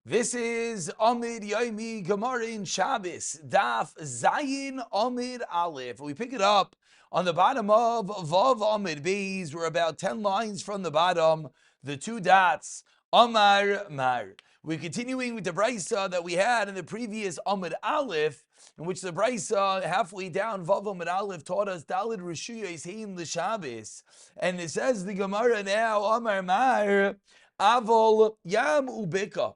This is Amud Yomi Gemara in Shabbos, Daf Zayin Amud Aleph. We pick it up on the bottom of Vav Amud Beis. We're about 10 lines from the bottom, the two dots, Amar Mar. We're continuing with the brisa that we had in the previous Amud Aleph, in which the brisa halfway down Vav Amud Aleph taught us Dalid Rishuyos Hein l'Shabbos, and it says the Gemara now Amar Mar Avol Yam Ubika.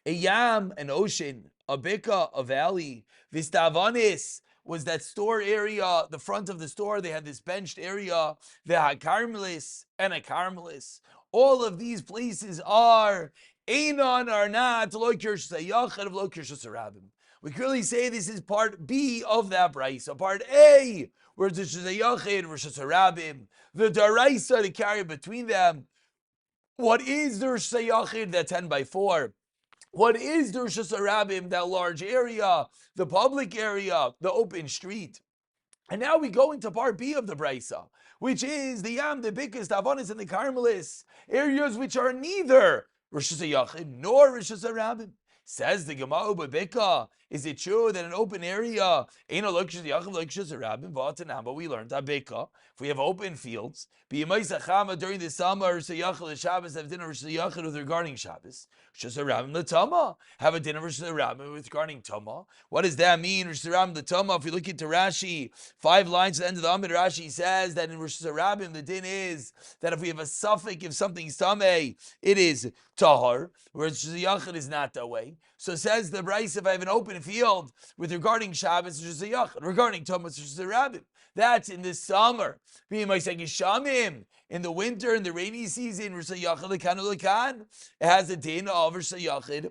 A yam, an ocean, a bika, a valley. Vistavanis was that store area, the front of the store. They had this benched area. The Carmelis and a Carmelis. All of these places are Einon are not Lokirsh Sayachad of Lokirsh Sarabim. We clearly say this is part B of that brisa. Part A, where it's Shazayachid, Rosh Hashanah, the daraisa to carry between them. What is the Rosh Hashanah, that 10 by 4? What is Dirshu Amud, that large area, the public area, the open street? And now we go into part B of the brisa, which is the Yam, the Bikas, the Avonis, and the Carmelis, areas which are neither Rosh Hashanah nor Rosh Hashanah. Says the Gemara Bika, is it true that an open area ain't a Rosh Hashanah? But we learned Bika. If we have open fields, during the summer, Rosh Shabbos have dinner Rosh Hashanah with regarding Shabbos. Rosh Hashanah l'Tama, have a dinner Rosh Hashanah with regarding Tama. What does that mean? Rosh Hashanah l'Tama. If we look into Rashi, 5 lines at the end of the Amid, Rashi says that in Rosh Hashanah the din is that if we have a suffix, if something's tamei, it is tahar, whereas Rosh Hashanah is not that way. So says the Bryce, if I have an open field with regarding Shabbos, Rosh Hashanah, regarding Tama, Rosh Hashanah, that's in the summer. In the winter, in the rainy season, it has a din of Rosh Hashanah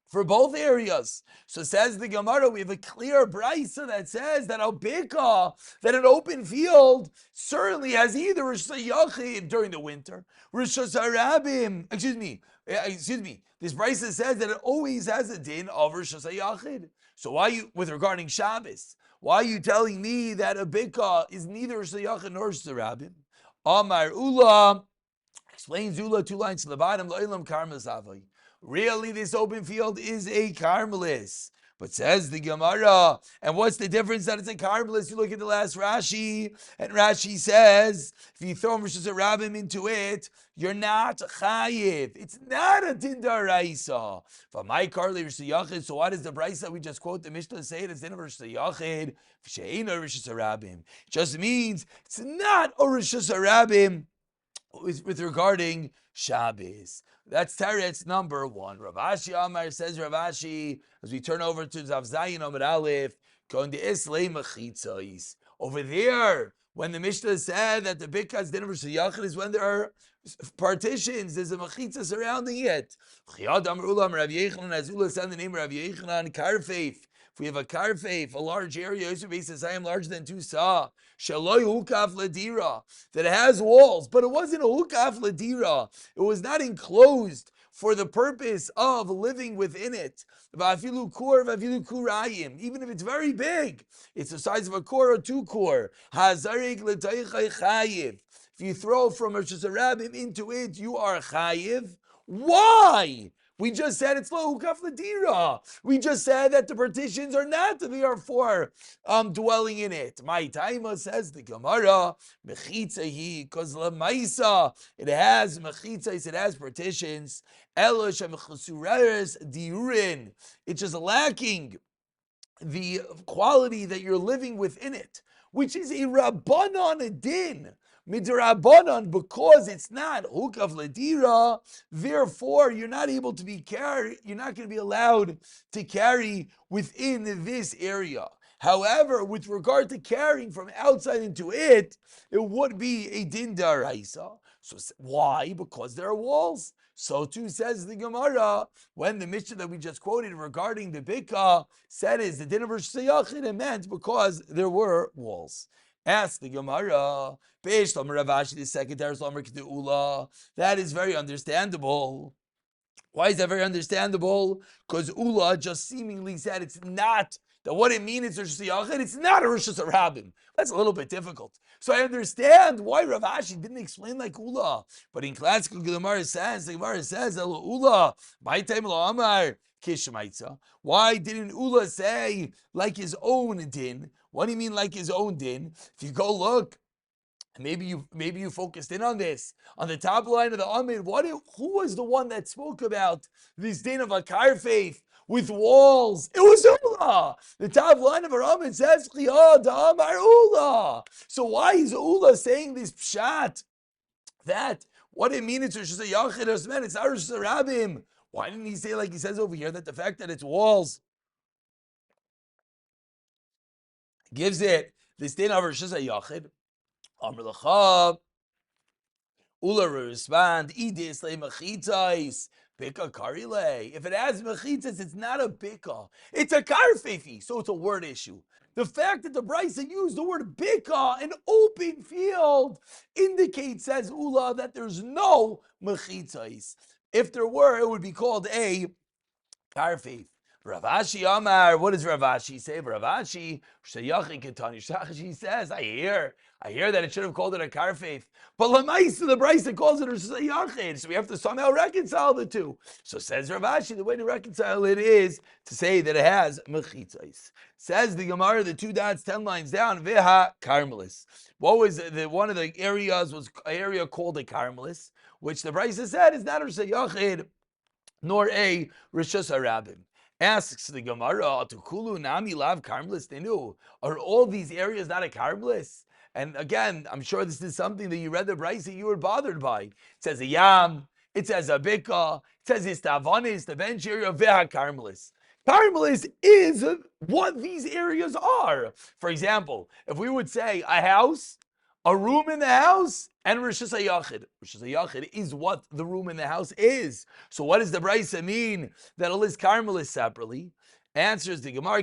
for both areas. So says the Gemara, we have a clear brisa that says that Albika, that an open field certainly has either Rosh Hashanah during the winter, Rosh Hashanah, excuse me, this brisa says that it always has a din of Rosh Hashanah. So why you, with regarding Shabbos, why are you telling me that a Bika is neither Rosh Hashanah nor Rosh Hashanah? Amar Ula, explains Ula 2 lines to the bottom, La'ilam Karmas Avai. Really, this open field is a Carmelis. But says the Gemara, and what's the difference that it's a Carmelis? You look at the last Rashi, and Rashi says, if you throw Rosh Hashanah into it, you're not chayiv. It's not a din daraisa. For my Karli Rosh Hashanah, so what is the brisa we just quote the Mishnah say it's din of Rosh Hashanah? It just means it's not a Rosh Hashanah with regarding Shabbos. That's Teretz number 1. Rav Ashi Amar says, Rav Ashi, as we turn over to Zav Zayin Amud Aleph, going to Islay Mechitzais. Over there, when the Mishnah said that the Bikas din of Rosh Hashanah is when there are partitions, there's a Mechitza surrounding it. Chiyad Amar Ulam Rav Yechanan, as Ula said the name Rav Yechanan, Karfeif. If we have a karfeif, a large area, I am larger than 2 sa, shaloi hukaf ladira, that has walls, but it wasn't a hukaf ladira. It was not enclosed for the purpose of living within it. Vafilu kur, vafilu kurayim, even if it's very big, it's the size of a kur or 2 kur. Hazarik l'taychay chayiv. If you throw from Rosh Hashanah into it, you are chayiv. Why? We just said it's lo hukaf ladira. We just said that the partitions are not therefore dwelling in it. My taima, says the Gemara, mechitzahi, because lemaisa, it has mechitzas, it has partitions. Elosh mechasureres diurin. It's just lacking the quality that you're living within it, which is a rabbanon din. Midrabanan, because it's not hukav ladira, therefore you're not able to be carried, you're not going to be allowed to carry within this area. However, with regard to carrying from outside into it, it would be a din daraisa. So why? Because there are walls. So too says the Gemara, when the Mishnah that we just quoted regarding the Bika said is the din of Rosh Hashanah, it meant because there were walls. Ask the Gemara, based on Rav Ashi, the second Ula. That is very understandable. Why is that very understandable? Because Ula just seemingly said it's not, that what it means is Rosh Yachid, it's not a Rosh Hashanah. That's a little bit difficult. So I understand why Rav Ashi didn't explain like Ula. But in classical Gemara says, Ula, my time Amar Kishmaitza. Why didn't Ula say like his own din? What do you mean like his own din? If you go look, maybe you focused in on this. On the top line of the Amid, who was the one that spoke about this din of a karfeif with walls? It was Ula. The top line of our Amid says, Amar Ula. So why is Ula saying this pshat? That what it means it's Rosh Yachid, it's not Rosh Rabim. Why didn't he say like he says over here that the fact that it's walls gives it this din of Rosh Yachid? Amr L'chav, Ula respond, Idis le mechitzais, bika karile. If it has mechitzas, it's not a bika. It's a karfefi, so it's a word issue. The fact that the Brisa used the word bika, an open field, indicates, says Ula, that there's no mechitzais. If there were, it would be called a karfef. Rav Ashi Amar, what does Rav Ashi say? Rav Ashi, she says, I hear that it should have called it a karfeif. But Lamaisa, the Brisa calls it a yachid. So we have to somehow reconcile the two. So says Rav Ashi, the way to reconcile it is to say that it has mechitzais. Says the Gemara, the 2 dots, 10 lines down, Veha Carmelis. What was one of the areas was an area called a Carmelis, which the Brisa said is not a yachid nor a Rishus Harabim. Asks the Gemara, "Tukulu nami lav karmelis nenu." Are all these areas not a karmelis? And again, I'm sure this is something that you read the Brisa you were bothered by. It says a yam, it says a bika, it says istavanis, the bench area of veha karmelis. Karmelis is what these areas are. For example, if we would say a house, a room in the house, and Rosh Hashanah. Rosh Hashanah is what the room in the house is. So what does the Brisa mean that it lists Carmelis separately? Answers the Gemara,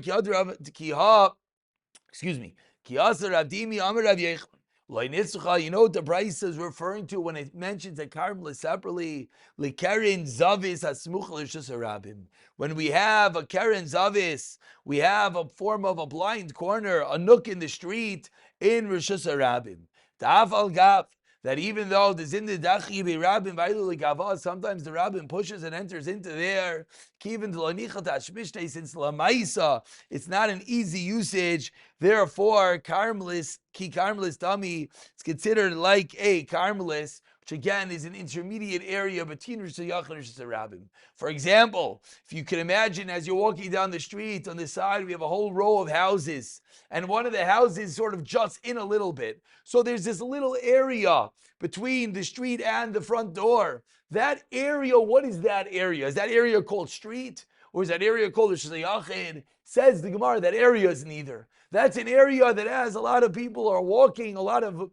excuse me, Kiyasa Ravdimi Amar Rav Yechon. You know what the Brisa is referring to when it mentions a Carmelis separately? L'keren zavis hasmuch l'Rosh Hashanah. When we have a keren zavis, we have a form of a blind corner, a nook in the street in Rosh Hashanah. Ta'af al gav, that even though the Zinda Dachi be Rabbin Vailu Gavah, sometimes the Rabbin pushes and enters into there. Kivin Dlonicha Tashmishte, since Lamaisa, it's not an easy usage. Therefore, Carmelis, Ki Carmelis Dami, it's considered like a Carmelis, which again is an intermediate area between Rosh Hashanah and Rosh Hashanah. For example, if you can imagine as you're walking down the street, on the side we have a whole row of houses, and one of the houses sort of juts in a little bit. So there's this little area between the street and the front door. That area, what is that area? Is that area called street? Or is that area called Rosh Hashanah? Says the Gemara, that area is neither. That's an area that has a lot of people are walking, a lot of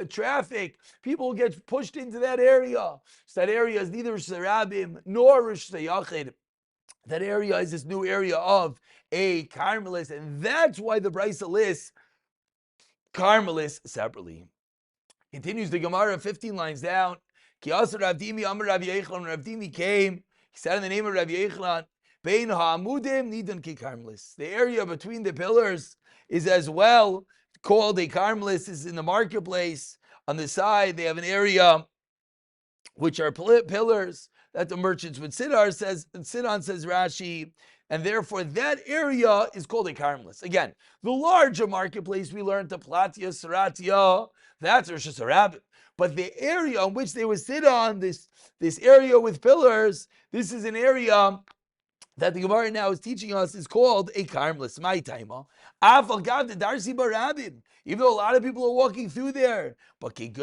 traffic, people get pushed into that area. So that area is neither Rosh Hashanah nor Rosh Hashanah. That area is this new area of a Carmelis, and that's why the Brisa lists Carmelis separately. Continues the Gemara 15 lines down. Kiyasa Ravdimi Amar Rav Yechon. Ravdimi came. He said in the name of Rav Yechon, Bein ha'amudim nidan ki Carmelis. The area between the pillars is as well called a Carmelis. Is in the marketplace. On the side, they have an area which are pillars that the merchants would sit on, says Rashi, and therefore that area is called a Carmelis. Again, the larger marketplace we learned the Platia, Saratia, that's Rosh Hashanah. But the area on which they would sit on, this area with pillars, this is an area that the Gemara now is teaching us is called a Carmelis. My time, the Darsi Barabim. Even though a lot of people are walking through there, but since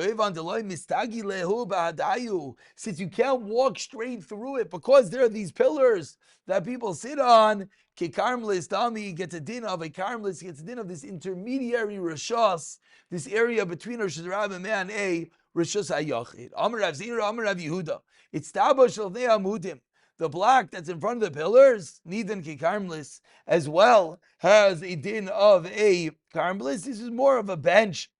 you can't walk straight through it because there are these pillars that people sit on, Carmelis Dami gets a din of a Carmelis, gets a din of this intermediary Rishas, this area between Rosh Hashanah and a Rishas HaYachid. Amar Rav Zira, Amar Rav Yehuda. It's Taba Shalnei Amudim. The block that's in front of the pillars, Nidan Ki Carmelis, as well has a din of a Carmelis. This is more of a bench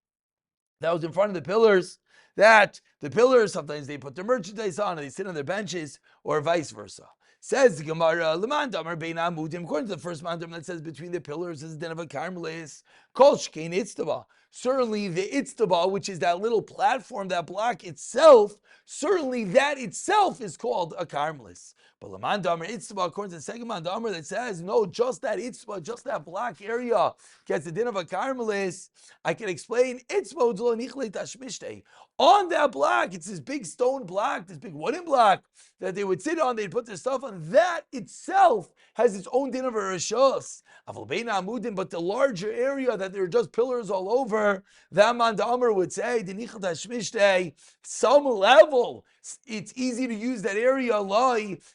that was in front of the pillars that The pillars, sometimes they put their merchandise on, and they sit on their benches, or vice versa. Says the Gemara, Leman Damar Bein Amudim, according to the first mandam that says between the pillars is the den of a Carmelis, Kol Shkein Itztaba. Certainly the Itztaba, which is that little platform, that block itself, certainly that itself is called a Carmelis. But Leman Damar Itztaba, according to the second mandam that says, no, just that Itztaba, just that block area gets the din of a Carmelis, I can explain, Itztaba Udzlo Nichle Tashmishtei. On that block, it's this big stone block, this big wooden block that they would sit on, they'd put their stuff on. That itself has its own din of a rishos. But the larger area that there are just pillars all over, that man Amr would say, some level, it's easy to use that area.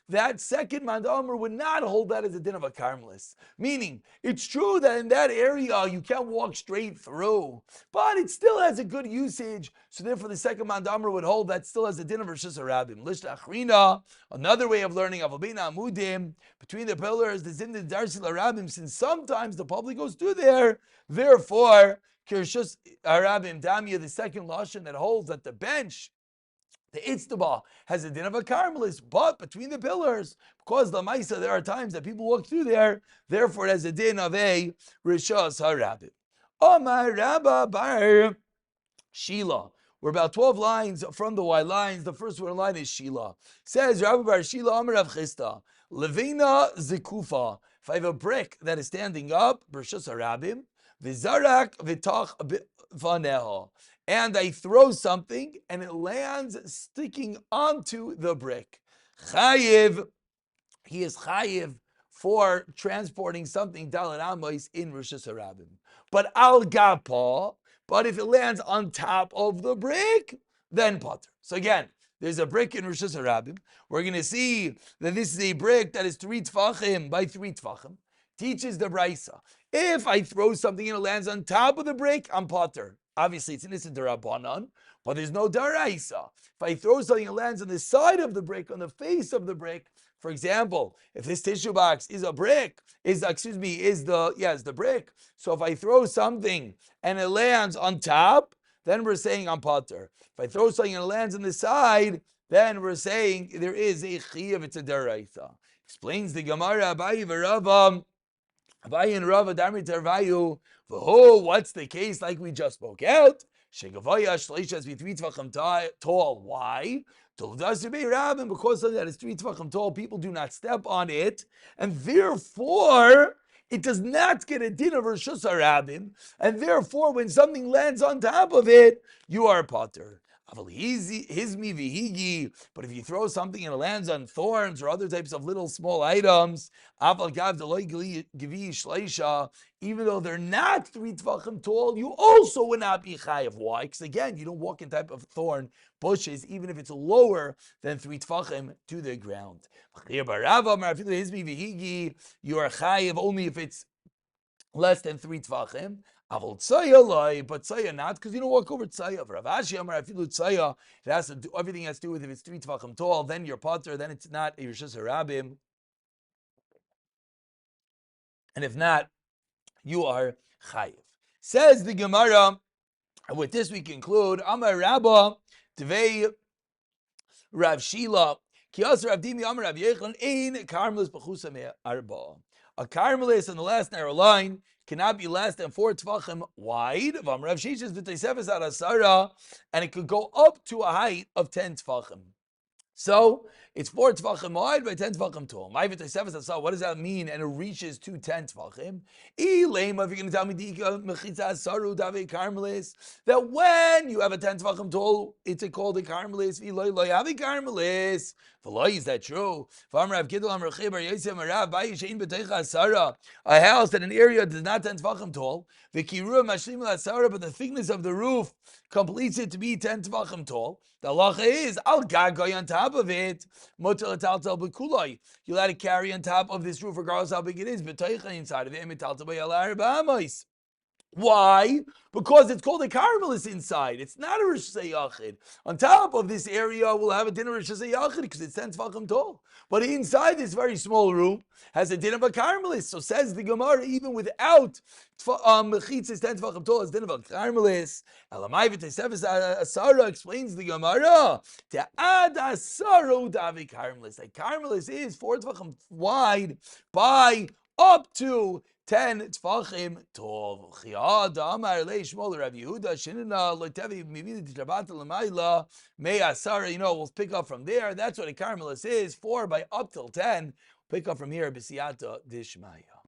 That second man Amr would not hold that as a din of a Carmelis. Meaning, it's true that in that area you can't walk straight through, but it still has a good usage. So therefore, the second man Amr would hold that still has a din of rishos harabim. Lishtachrina, another way of learning amudim, between the pillars, the din of darsil harabim, since sometimes the public goes through there. Therefore, kirshus harabim damya, the second lashon that holds that the bench, the Itztaba, has a din of a Carmelis, but between the pillars, because the Maisa, there are times that people walk through there, therefore it has a din of a Rishas HaRabim. Omar Rabba Bar Shila. We're about 12 lines from the Y lines. The first one line is Shila. Says Rabba Bar Shila Amar Rav Chisda, Levina Zikufa. If I have a brick that is standing up, Rishas HaRabim, Vizarak Vitach Vaneha, and I throw something and it lands sticking onto the brick. Chayiv, he is chayiv for transporting something dalet amos in Rishus Harabim. But al gapa, but if it lands on top of the brick, then potter. So again, there's a brick in Rishus Harabim. We're going to see that this is a brick that is 3 tfachim by 3 tfachim. Teaches the Braisa. If I throw something and it lands on top of the brick, I'm potter. Obviously, it's innocent darabanan, but there's no daraisa. If I throw something and it lands on the side of the brick, on the face of the brick, for example, if this tissue box is a brick, is the brick. So if I throw something and it lands on top, then we're saying I'm potter. If I throw something and it lands on the side, then we're saying there is a chiyuv, it's a daraisa. Explains the Gemara, Abayi v'Rava. Abayi and Rava Damri Tarvayu. What's the case like we just spoke out? Shegavaya shleishas be 3 tvachim tall. Why? Because something that is 3 tvachim tall, people do not step on it, and therefore it does not get a din of Rishus Harabim, and therefore when something lands on top of it, you are a potter. But if you throw something and it lands on thorns or other types of little small items, even though they're not 3 tvachim tall, you also would not be chayav. Why? Because again, you don't walk in type of thorn bushes, even if it's lower than 3 tvachim to the ground. You are chayav only if it's less than 3 tvachim. But tzaya not, because you don't walk over tzaya. For Rav Ashi Amar afilu tzaya, it has to do, everything has to do with if it's 3 tvachim tall, then you're potter, then it's not a Rishus Harabim. And if not, you are chayiv. Says the Gemara, and with this we conclude, Amar Rabba, Tvei Rav Shila, Kiyas Rav Dimi Amar Rav Yechon, Ein Karmelis B'chusa Me'arba. A Karmelis in the last narrow line cannot be less than 4 tvachim wide, and it could go up to a height of 10 tvachim. So it's 4 tvachim wide by 10 tvachim tall. What does that mean? And it reaches to 10 tvachim. If you're going to tell me that when you have a 10 tvachim tall, it's called a karmelis. Is that true? A house that an area does not 10 tvachim tall, but the thickness of the roof completes it to be 10 tvachim tall. The halacha is al gagoy on top of it. You're allowed to carry on top of this roof regardless how big it is. Inside of it, Why? Because it's called a caramelis inside. It's not a Rosh Hashanah. On top of this area, we'll have a din of Rosh Hashanah because it's 10 tefachim tall. But inside this very small room has a din of a caramelis. So says the Gemara, even without mechitzas 10 tefachim tall, it's din of a caramelis. Elamai v'tesefes asara explains the Gemara. Te'ad asaro davi caramelis. A caramelis is 4 tefachim wide by up to 10 tfachim tov. Chiyad amar leishmol Rav Yehuda shinina loitevi mivini tishabat l'mayla mei asara. We'll pick up from there. That's what a caramelis is. 4 by up till 10. Pick up from here. B'siyata dishmaya.